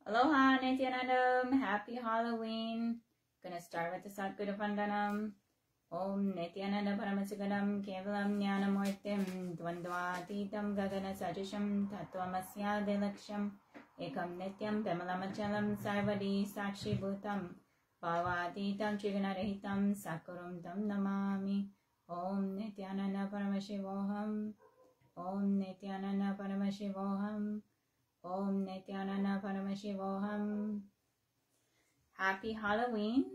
Aloha, Nityanandam. Happy Halloween. Gonna start with the Satguru Vandanam. Om Nityananda Paramasigadam Kevalam Jnanamurtim Dvandvatitam Gagana Sajisham Tattvamasya Dilaksham Ekam Nityam Vimalamachalam Sarvadi Sakshi Bhutam Bhavatitam Trigunarahitam Sakurum Tam Namami. Om Nityananda Paramashivoham. Om Nityananda Paramashivoham. Om Nityananda Paramashivoham. Happy Halloween.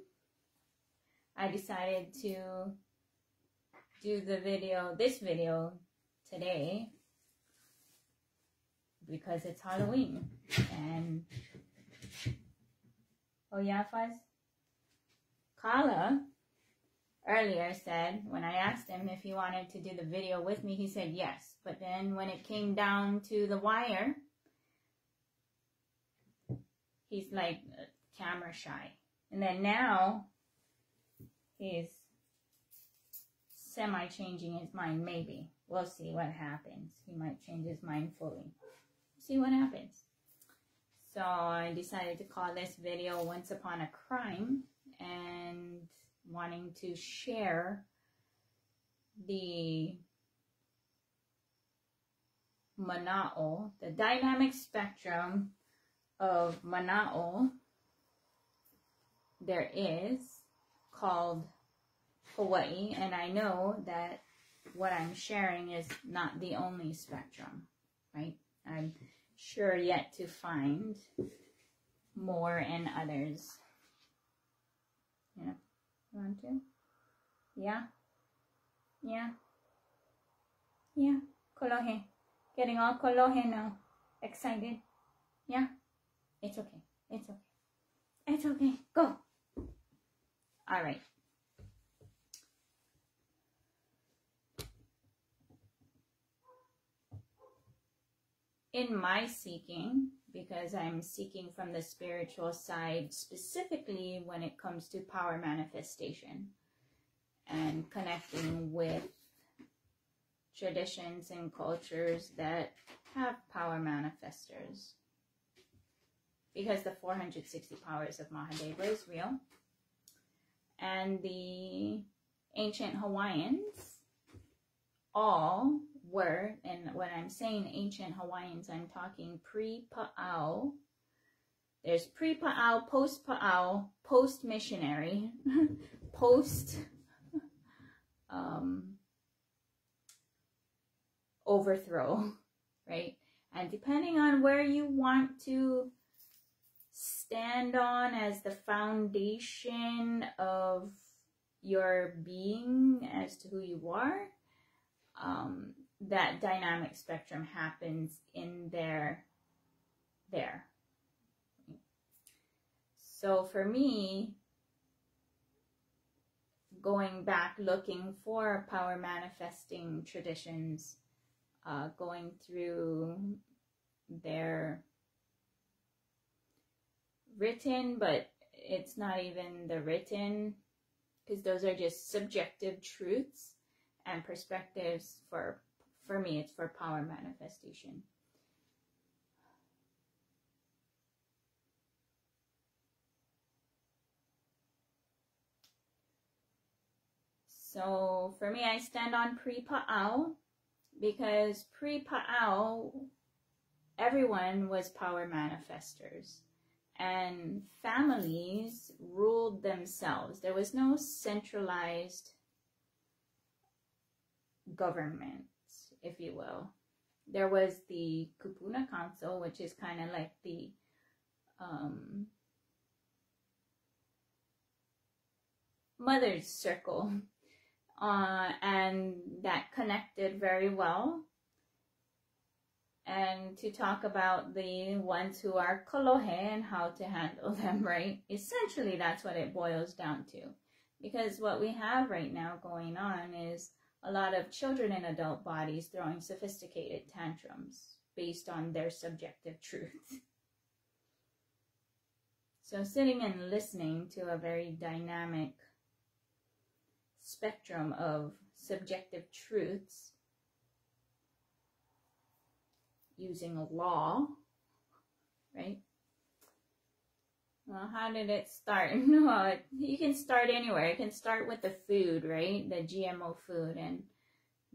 I decided to do this video today because it's Halloween. And oh yeah, Fuzz? Kala earlier said, when I asked him if he wanted to do the video with me, he said yes. But then when it came down to the wire, he's like camera shy. And then now he's semi-changing his mind, maybe. We'll see what happens. He might change his mind fully. See what happens. So I decided to call this video Once Upon a Crime, and wanting to share the mana'o, the dynamic spectrum of mana'o there is, called Hawaii. And I know that what I'm sharing is not the only spectrum, right? I'm sure yet to find more and others. Yeah. You want to? Yeah? Yeah? Yeah. Kolohe. Getting all kolohe now. Excited? Yeah? It's okay. It's okay. It's okay. Go. All right. In my seeking, because I'm seeking from the spiritual side, specifically when it comes to power manifestation and connecting with traditions and cultures that have power manifestors, because the 460 powers of Mahadeva is real. And the ancient Hawaiians all were, and when I'm saying ancient Hawaiians, I'm talking pre-Pa'au. There's pre-Pa'au, post-Pa'au, post-missionary, post-overthrow, right? And depending on where you want to stand on as the foundation of your being as to who you are, that dynamic spectrum happens in there. So for me, going back looking for power manifesting traditions, going through their written, but it's not even the written, because those are just subjective truths and perspectives. For me, it's for power manifestation. So for me, I stand on pre-Pa'au, because pre-Pa'au, everyone was power manifestors. And families ruled themselves. There was no centralized government, if you will. There was the Kupuna Council, which is kind of like the mother's circle, and that connected very well. And to talk about the ones who are kolohe and how to handle them, right? Essentially, that's what it boils down to. Because what we have right now going on is a lot of children in adult bodies throwing sophisticated tantrums based on their subjective truth. So sitting and listening to a very dynamic spectrum of subjective truths using a law, right? Well, how did it start? Well, you can start anywhere. You can start with the food, right? The GMO food, and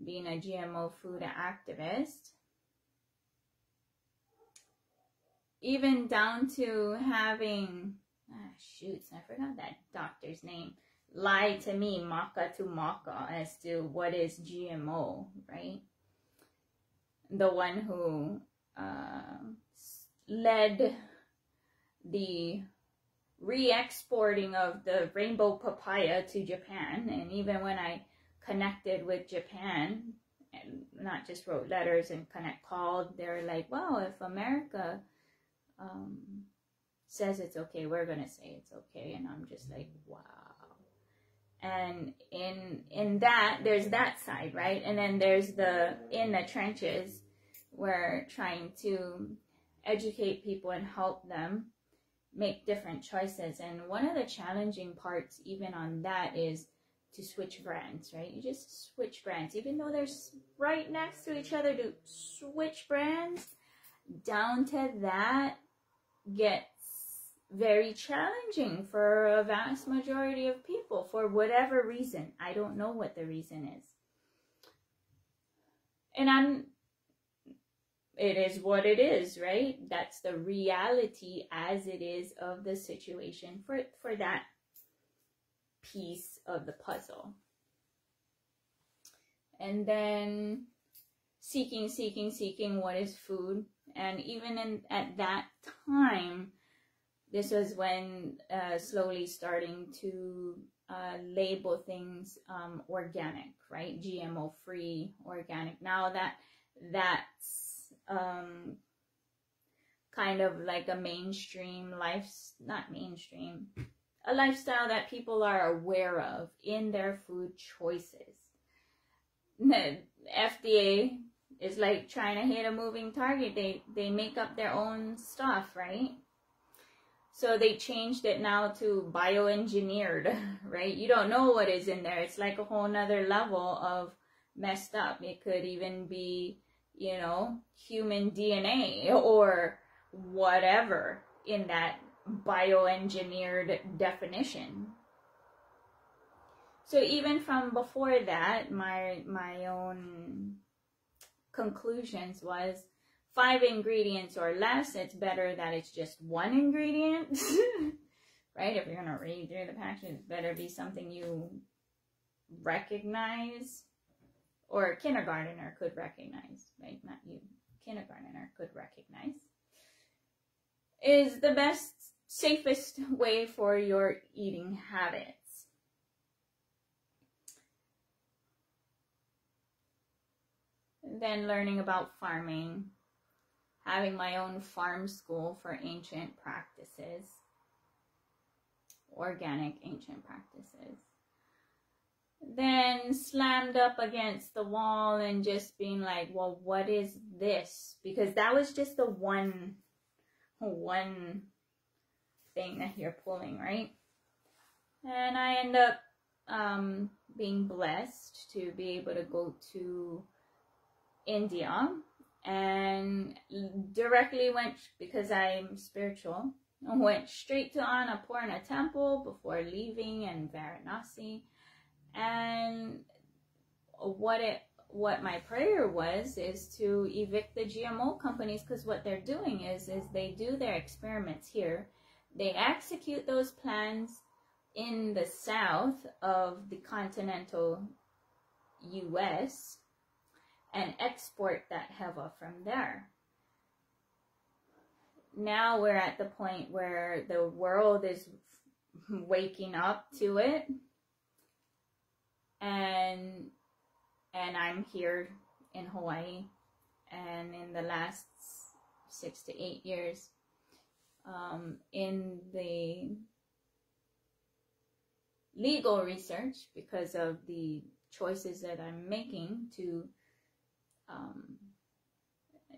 being a GMO food activist. Even down to having, shoots, I forgot that doctor's name, lie to me, maka to maka, as to what is GMO, right? The one who led the re-exporting of the rainbow papaya to Japan. And even when I connected with Japan, and not just wrote letters and called, they're like, well, if America says it's okay, we're gonna say it's okay. And I'm just like, wow. And in that, there's that side, right? And then there's the in the trenches, we're trying to educate people and help them make different choices. And one of the challenging parts even on that is to switch brands, right? You just switch brands, even though they're right next to each other, to switch brands down to that gets very challenging for a vast majority of people for whatever reason. I don't know what the reason is. And it is what it is, right? That's the reality as it is of the situation for that piece of the puzzle. And then seeking what is food. And even at that time, this was when slowly starting to label things organic, right? GMO free, organic. Now that's kind of like a mainstream not mainstream, a lifestyle that people are aware of in their food choices. The FDA is like trying to hit a moving target. They make up their own stuff, right? So they changed it now to bioengineered, right? You don't know what is in there. It's like a whole nother level of messed up. It could even be, you know, human DNA or whatever in that bioengineered definition. So even from before that, my own conclusions was 5 ingredients or less. It's better that it's just 1 ingredient, right? If you're going to read through the package, it better be something you recognize, or a kindergartner could recognize, right? Not you. Kindergartner could recognize. Is the best, safest way for your eating habits. Then learning about farming, having my own farm school for ancient practices, organic ancient practices. Then slammed up against the wall and just being like, well, what is this? Because that was just the one thing that you're pulling, right? And I end up being blessed to be able to go to India, and directly went, because I'm spiritual, went straight to Annapurna temple before leaving, and Varanasi. And what my prayer was is to evict the GMO companies, because what they're doing is they do their experiments here, they execute those plans in the south of the continental US, and export that heva from there. Now we're at the point where the world is waking up to it, and I'm here in Hawaii, and in the last 6 to 8 years, in the legal research, because of the choices that I'm making to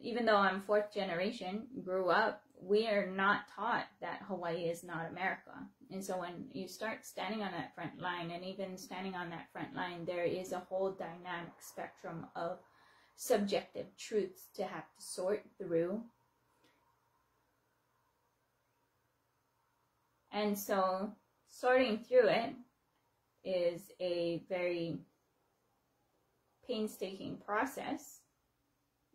even though I'm 4th generation, grew up, we are not taught that Hawaii is not America. And so when you start standing on that front line, and even standing on that front line, there is a whole dynamic spectrum of subjective truths to have to sort through. And so sorting through it is a very painstaking process,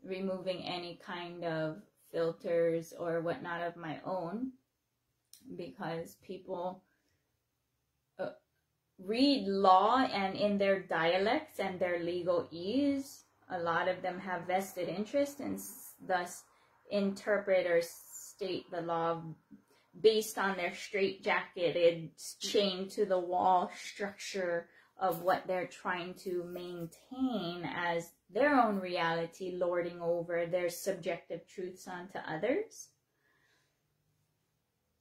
removing any kind of filters or whatnot of my own, because people read law and in their dialects and their legalese. A lot of them have vested interest and thus interpret or state the law based on their straitjacketed, chained to the wall structure of what they're trying to maintain as their own reality, lording over their subjective truths onto others.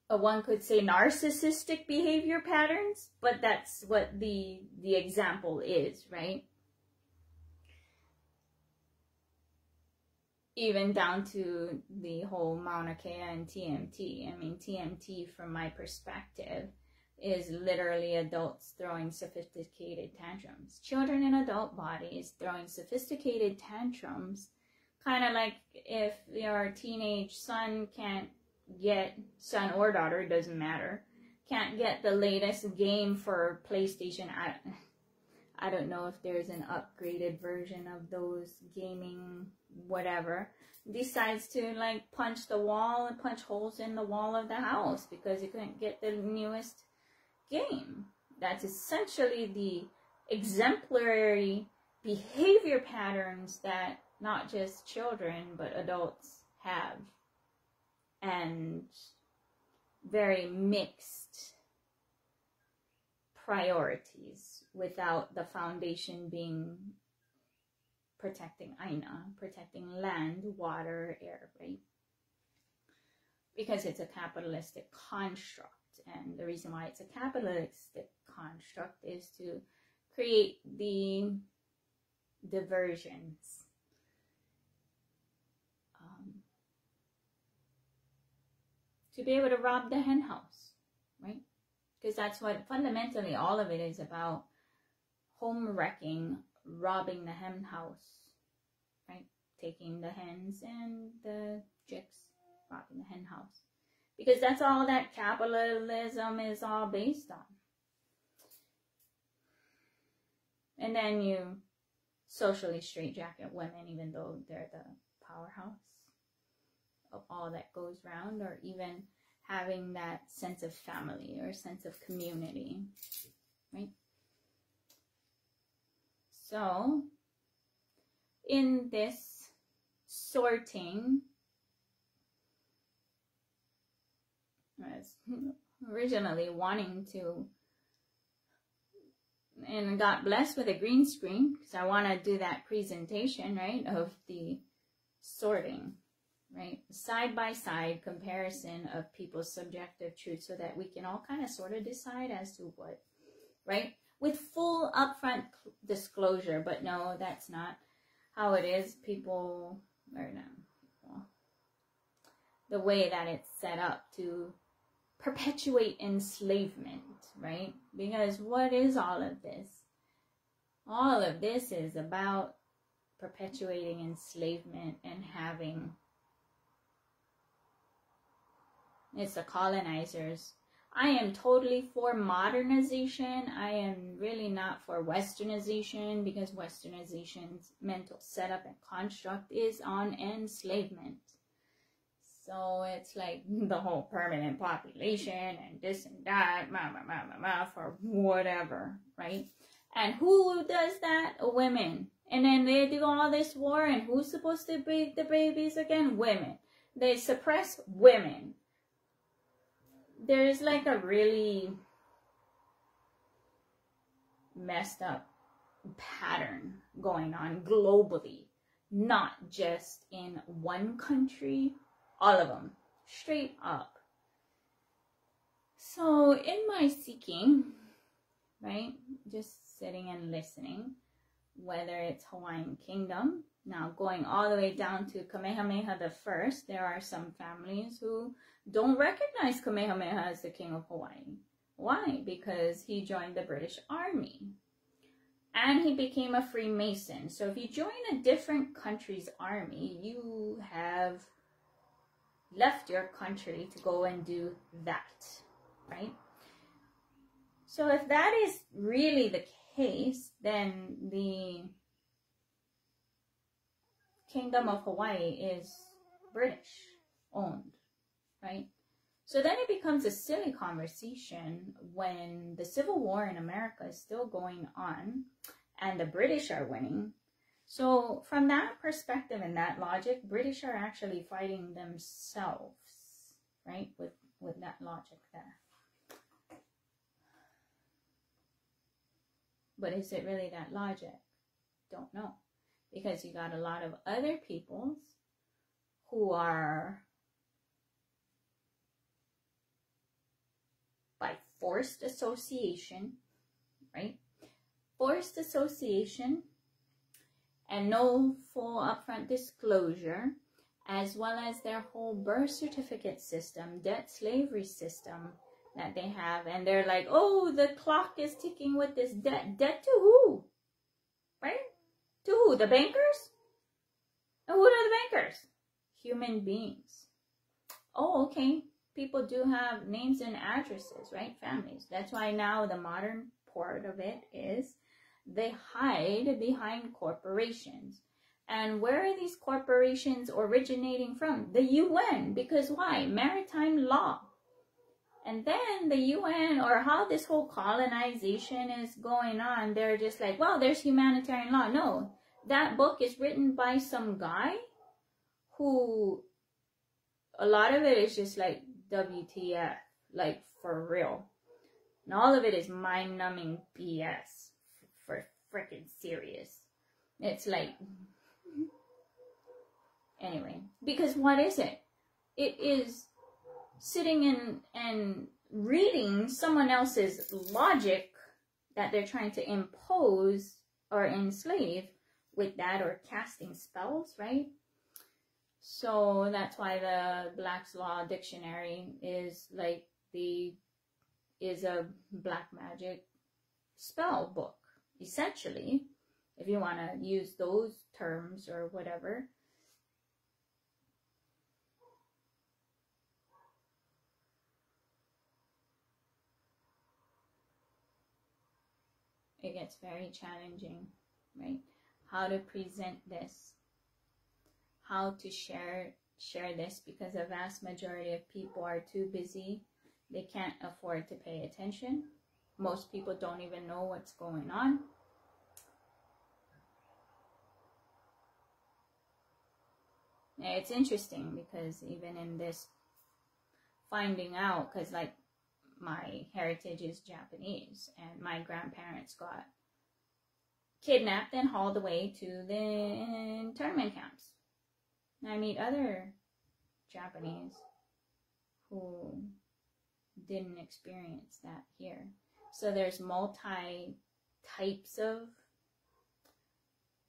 One could say narcissistic behavior patterns, but that's what the example is, right? Even down to the whole Mauna Kea and TMT. I mean, TMT, from my perspective, is literally adults throwing sophisticated tantrums. Children in adult bodies throwing sophisticated tantrums. Kind of like if your teenage son can't get, son or daughter, doesn't matter, can't get the latest game for PlayStation. I don't know if there's an upgraded version of those gaming whatever, decides to like punch the wall and punch holes in the wall of the house because he couldn't get the newest game. That's essentially the exemplary behavior patterns that not just children but adults have, and very mixed priorities without the foundation being protecting Aina, protecting land, water, air, right? Because it's a capitalistic construct. And the reason why it's a capitalistic construct is to create the diversions. To be able to rob the hen house, right? Because that's what fundamentally all of it is about. Home wrecking, robbing the hen house, right? Taking the hens and the chicks, robbing the hen house. Because that's all that capitalism is all based on. And then you socially straitjacket women, even though they're the powerhouse of all that goes round, or even having that sense of family or sense of community, right? So, in this sorting, I was originally wanting to, and got blessed with a green screen because I want to do that presentation, right, of the sorting. Right, side-by-side comparison of people's subjective truth so that we can all kind of sort of decide as to what, right? With full upfront disclosure, but no, that's not how it is. People, or no, well, the way that it's set up to perpetuate enslavement, right? Because what is all of this? All of this is about perpetuating enslavement and having... It's the colonizers. I am totally for modernization. I am really not for westernization, because westernization's mental setup and construct is on enslavement. So it's like the whole permanent population and this and that, for whatever, right? And who does that? Women. And then they do all this war, and who's supposed to breed the babies again? Women. They suppress women. There's like a really messed up pattern going on globally, not just in one country, all of them, straight up. So in my seeking, right, just sitting and listening, whether it's Hawaiian Kingdom, now going all the way down to Kamehameha I, there are some families who don't recognize Kamehameha as the King of Hawaii. Why? Because he joined the British Army. And he became a Freemason. So if you join a different country's army, you have left your country to go and do that. right? So if that is really the case, then the Kingdom of Hawaii is British owned, right? So then it becomes a silly conversation when the Civil War in America is still going on and the British are winning. So from that perspective and that logic, British are actually fighting themselves, right? With that logic there. But is it really that logic? Don't know. Because you got a lot of other peoples who are by forced association, right? Forced association and no full upfront disclosure, as well as their whole birth certificate system, debt slavery system that they have. And they're like, oh, the clock is ticking with this debt. Debt to who? Right? To who? The bankers? And who are the bankers? Human beings. Oh, okay. People do have names and addresses, right? Families. That's why now the modern part of it is they hide behind corporations. And where are these corporations originating from? The UN. Because why? Maritime law. And then the UN, or how this whole colonization is going on, they're just like, well, there's humanitarian law. No, that book is written by some guy who, a lot of it is just like WTF, like for real. And all of it is mind-numbing BS, for freaking serious. It's like, anyway, because what is it? It is sitting in and reading someone else's logic that they're trying to impose or enslave with that, or casting spells, right? So that's why the Black's Law Dictionary is like is a black magic spell book, essentially, if you want to use those terms or whatever. It gets very challenging, right? How to present this, how to share this, because a vast majority of people are too busy. They can't afford to pay attention. Most people don't even know what's going on. It's interesting because even in this finding out, because like my heritage is Japanese and my grandparents got kidnapped and hauled away to the internment camps. And I meet other Japanese who didn't experience that here. So there's multi types of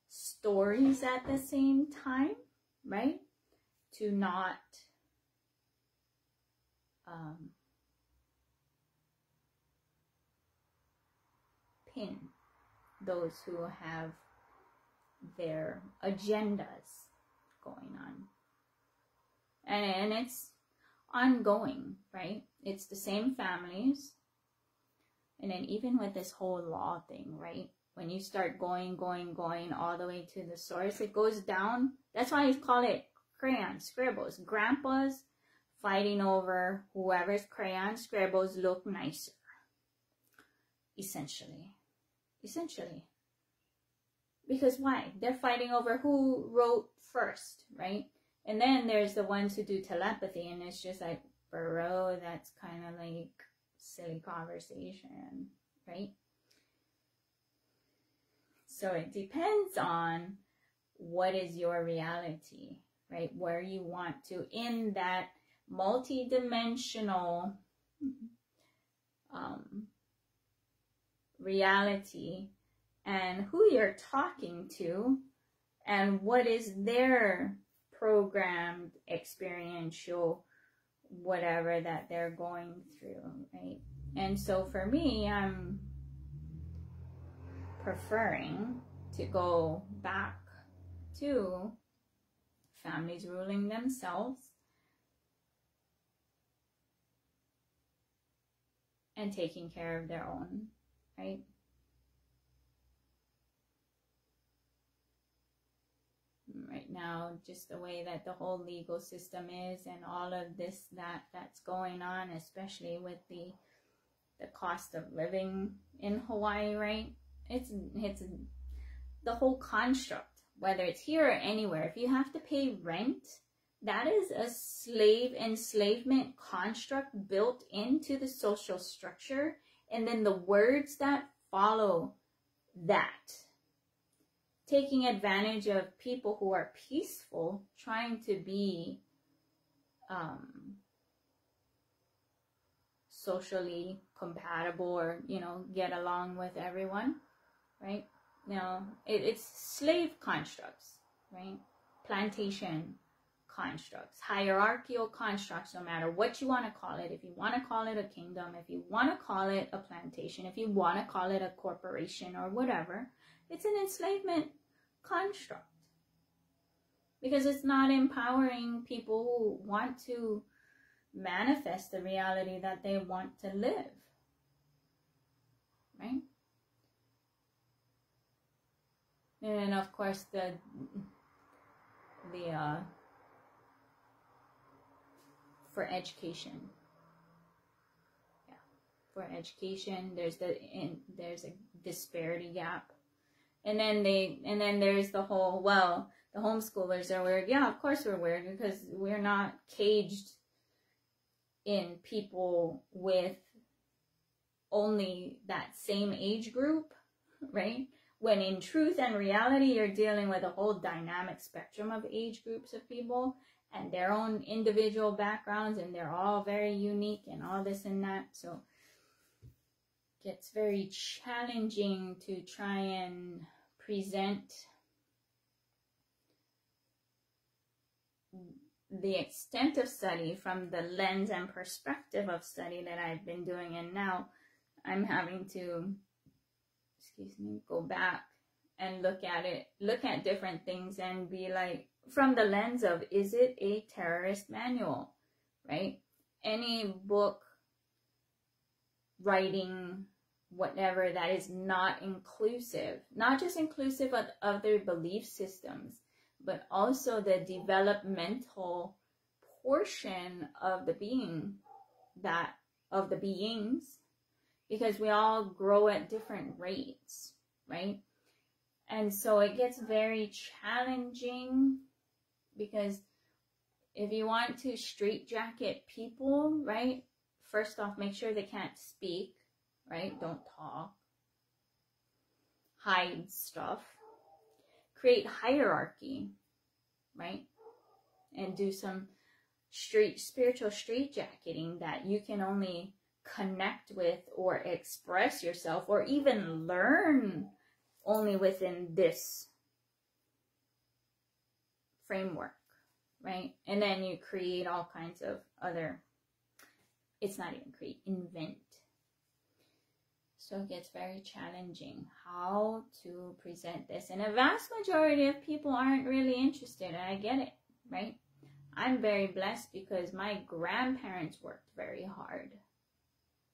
stories at the same time, right? To not pin those who have their agendas going on. And it's ongoing, right? It's the same families. And then even with this whole law thing, right? When you start going all the way to the source, it goes down. That's why you call it crayon scribbles. Grandpas fighting over whoever's crayon scribbles look nicer. Essentially. Because why? They're fighting over who wrote first, right? And then there's the ones who do telepathy, and it's just like, bro, that's kind of like silly conversation, right? So it depends on what is your reality, right? Where you want to, in that multi-dimensional reality, and who you're talking to, and what is their programmed, experiential, whatever that they're going through, right? And so for me, I'm preferring to go back to families ruling themselves, and taking care of their own, right? Right now, just the way that the whole legal system is and all of this that's going on, especially with the cost of living in Hawaii, right? It's the whole construct, whether it's here or anywhere. If you have to pay rent, that is a slave enslavement construct built into the social structure, and then the words that follow that, taking advantage of people who are peaceful, trying to be socially compatible, or, you know, get along with everyone, right? Now, it's slave constructs, right? Plantation constructs, hierarchical constructs, no matter what you want to call it. If you want to call it a kingdom, if you want to call it a plantation, if you want to call it a corporation or whatever, it's an enslavement construct. Because it's not empowering people who want to manifest the reality that they want to live, right? And of course, the for education, for education, there's a disparity gap, and then there's the whole, well, the homeschoolers are weird. Yeah, of course we're weird, because we're not caged in people with only that same age group, right? When in truth and reality, you're dealing with a whole dynamic spectrum of age groups of people and their own individual backgrounds, and they're all very unique and all this and that. So it gets very challenging to try and present the extent of study from the lens and perspective of study that I've been doing, and now I'm having to, go back and look at different things and be like, from the lens of, is it a terrorist manual, right? Any book, writing, whatever, that is not inclusive, not just inclusive of other belief systems, but also the developmental portion of the being, of the beings, because we all grow at different rates, right? And so it gets very challenging, because if you want to straitjacket people, right, first off, make sure they can't speak, right? Don't talk. Hide stuff. Create hierarchy, right? And do some spiritual straitjacketing that you can only connect with or express yourself or even learn only within this framework, right? And then you create all kinds of other, it's not even create, invent. So it gets very challenging how to present this. And a vast majority of people aren't really interested, and I get it, right? I'm very blessed because my grandparents worked very hard.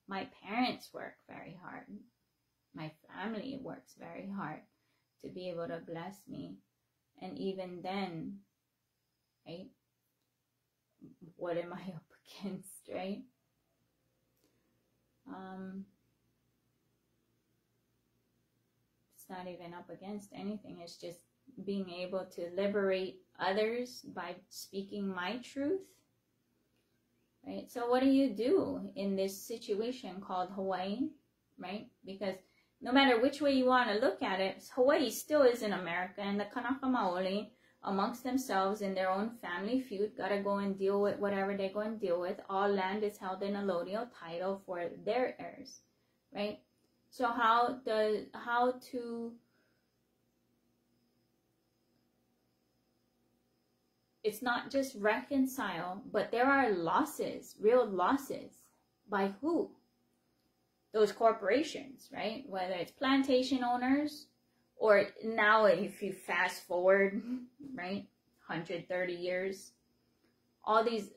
My parents work very hard. My family works very hard to be able to bless me. And even then, right, what am I up against, right? It's not even up against anything. It's just being able to liberate others by speaking my truth. Right? So what do you do in this situation called Hawaii, right? Because no matter which way you want to look at it, Hawaii still is in America, and the Kanaka Maoli, amongst themselves in their own family feud, gotta go and deal with whatever they go and deal with. All land is held in allodial title for their heirs, right? So how to it's not just reconcile, but there are losses, real losses. By who? Those corporations, right? Whether it's plantation owners, or now if you fast forward, right, 130 years, all these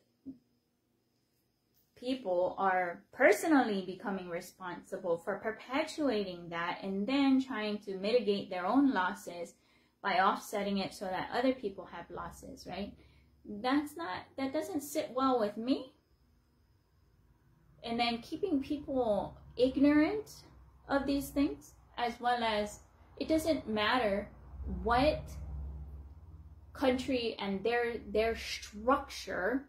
people are personally becoming responsible for perpetuating that and then trying to mitigate their own losses by offsetting it so that other people have losses, right? That doesn't sit well with me. And then keeping people ignorant of these things, as well as it doesn't matter what country and their structure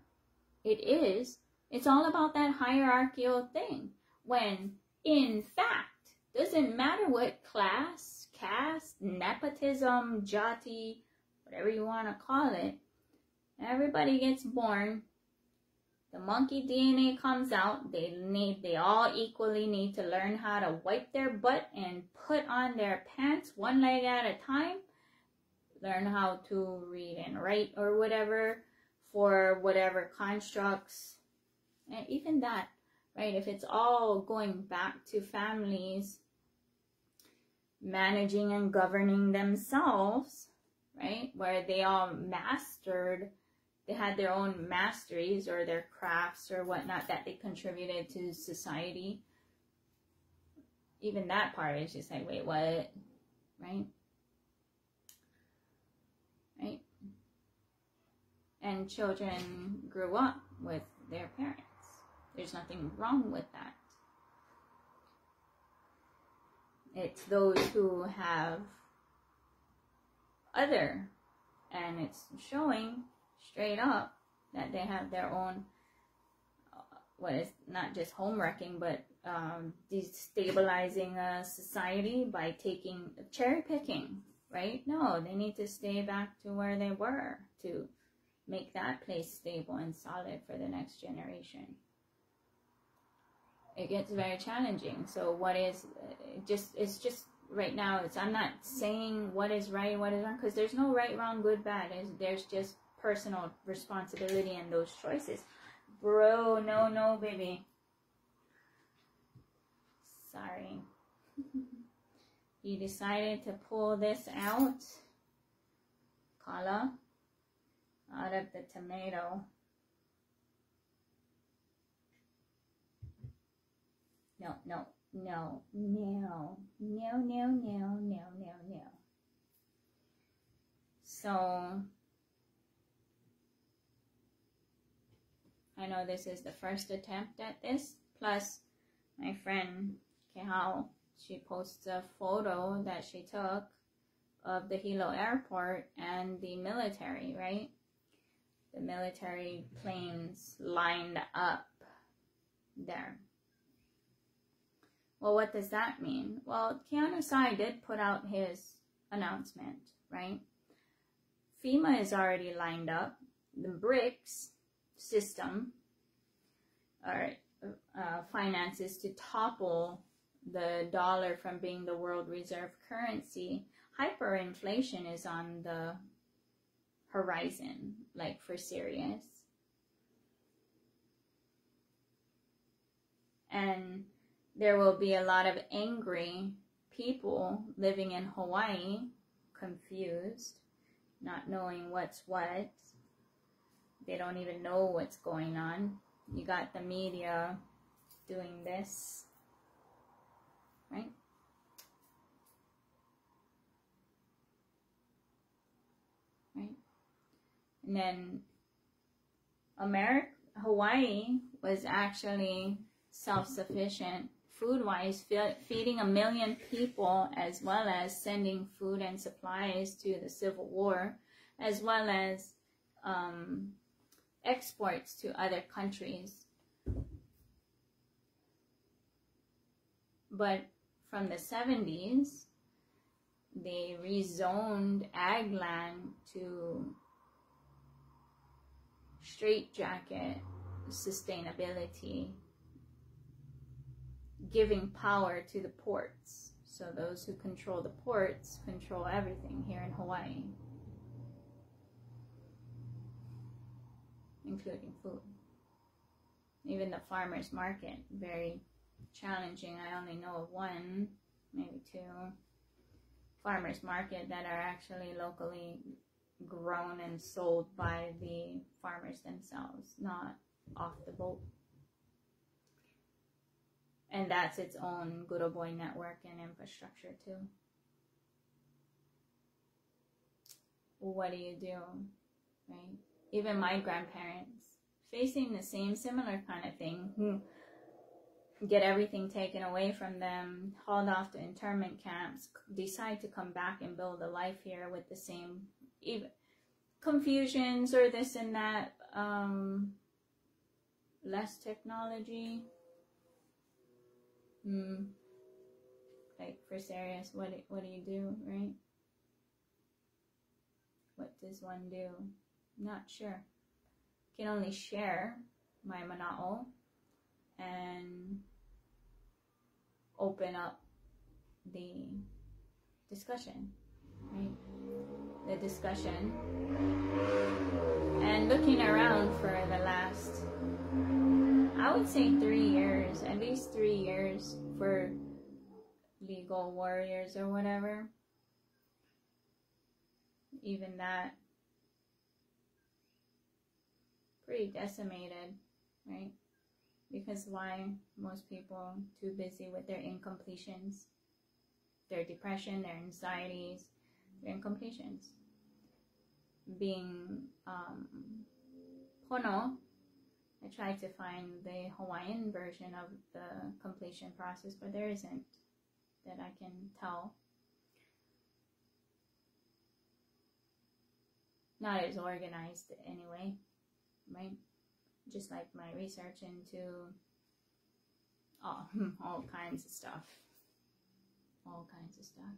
it is, it's all about that hierarchical thing. When in fact, doesn't matter what class, caste, nepotism, jati, whatever you want to call it, everybody gets born. The monkey DNA comes out. They all equally need to learn how to wipe their butt and put on their pants one leg at a time. Learn how to read and write or whatever for whatever constructs. And even that, right? If it's all going back to families managing and governing themselves, right? Where they all mastered, they had their own masteries or their crafts or whatnot that they contributed to society. Even that part is just like, wait, what? Right? Right? And children grew up with their parents. There's nothing wrong with that. It's those who have other, and it's showing straight up that they have their own, what is not just home wrecking, but destabilizing a society by cherry picking, right? No, they need to stay back to where they were to make that place stable and solid for the next generation. It gets very challenging. So what is it's just right now, I'm not saying what is right, what is wrong, because there's no right, wrong, good, bad. There's just personal responsibility in those choices. Bro, no, baby. Sorry. You decided to pull this out, Kala, out of the tomato. No. So, I know this is the first attempt at this. Plus, my friend Kehal, she posts a photo that she took of the Hilo airport and the military, right? The military planes lined up there. Well, what does that mean? Well, Keanu Sai did put out his announcement, right? FEMA is already lined up. The BRICS system or finances to topple the dollar from being the world reserve currency. Hyperinflation is on the horizon, like for serious. And there will be a lot of angry people living in Hawaii, confused, not knowing what's what. They don't even know what's going on. You got the media doing this, right? Right? And then Hawaii was actually self-sufficient food-wise, feeding 1 million people, as well as sending food and supplies to the Civil War, as well as exports to other countries. But from the 70s, they rezoned ag land to straitjacket sustainability, giving power to the ports. So those who control the ports control everything here in Hawaii, including food. Even the farmers market, very challenging. I only know of one, maybe two, farmers market that are actually locally grown and sold by the farmers themselves, not off the boat. And that's its own good old boy network and infrastructure too. What do you do, right? Even my grandparents, facing the same similar kind of thing, who get everything taken away from them, hauled off to internment camps, decide to come back and build a life here with the same even confusions or this and that, less technology. Like, for serious, what do you do, right? What does one do? Not sure. Can only share my mana'o and open up the discussion, right? The discussion. And looking around for the last, I would say 3 years, at least 3 years for legal warriors or whatever. Even that, pretty decimated, right? Because why? Most people too busy with their incompletions, their depression, their anxieties, their incompletions. Being pono, I tried to find the Hawaiian version of the completion process, but there isn't that I can tell. Not as organized anyway, right? Just like my research into all kinds of stuff. All kinds of stuff.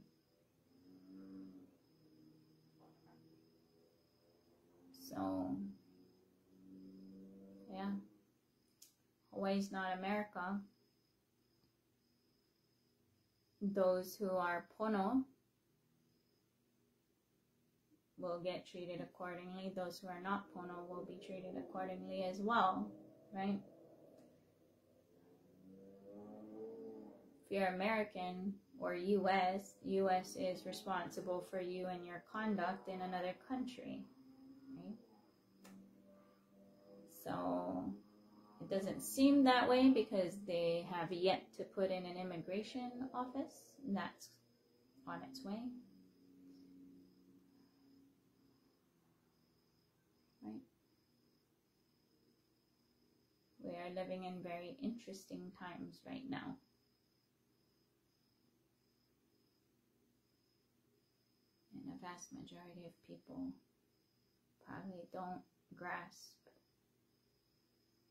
So, yeah. Hawaii's not America. Those who are pono will get treated accordingly. Those who are not pono will be treated accordingly as well, right? If you're American or US is responsible for you and your conduct in another country, right? So it doesn't seem that way because they have yet to put in an immigration office, and that's on its way. Right? We are living in very interesting times right now. And a vast majority of people probably don't grasp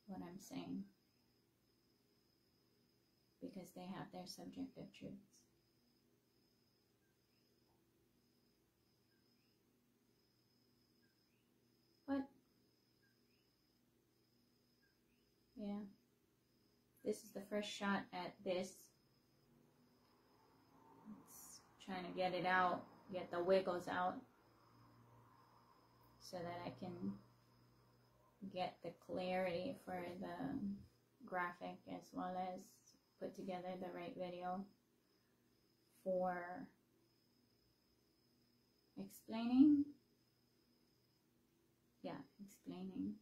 what I'm saying because they have their subjective truths. But yeah, this is the first shot at this. It's trying to get it out, get the wiggles out so that I can get the clarity for the graphic as well as put together the right video for explaining. Yeah, explaining.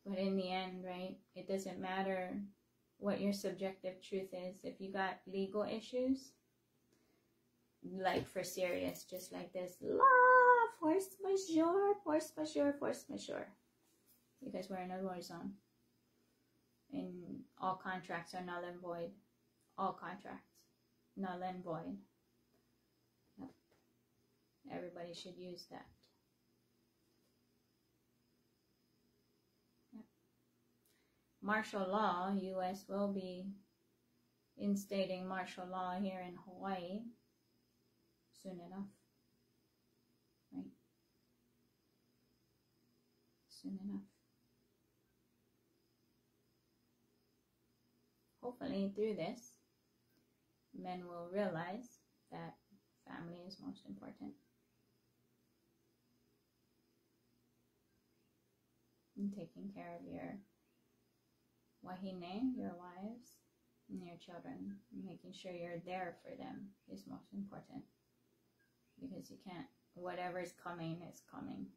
But in the end, right, it doesn't matter what your subjective truth is. If you got legal issues, like for serious, just like this law, force majeure, force majeure, force majeure. Because we're in a war zone. And all contracts are null and void. All contracts, null and void. Yep. Everybody should use that. Yep. Martial law, U.S. will be instating martial law here in Hawaii soon enough. Right? Soon enough. Hopefully through this, men will realize that family is most important. And taking care of your wahine, your wives, and your children. Making sure you're there for them is most important. Because you can't, whatever's coming is coming.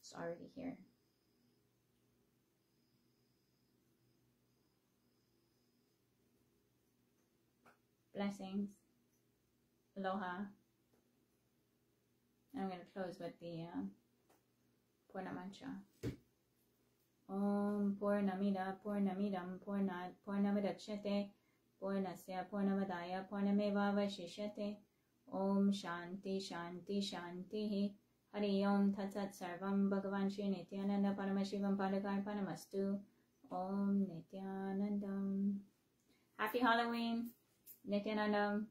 It's already here. Blessings. Aloha. I'm going to close with the Purna mantra. Om Purnamida Purnamidam Purnat Purnamidachyate Purnasya Purnamadaya Purnameva Vashishyate. Om Shanti Shanti Shanti. Hari Om Tat Sat Sarvam Bhagavan Shri Nityananda Paramashivam Padakarpanamastu. Om Nityanandam. Happy Halloween, Nityanandam.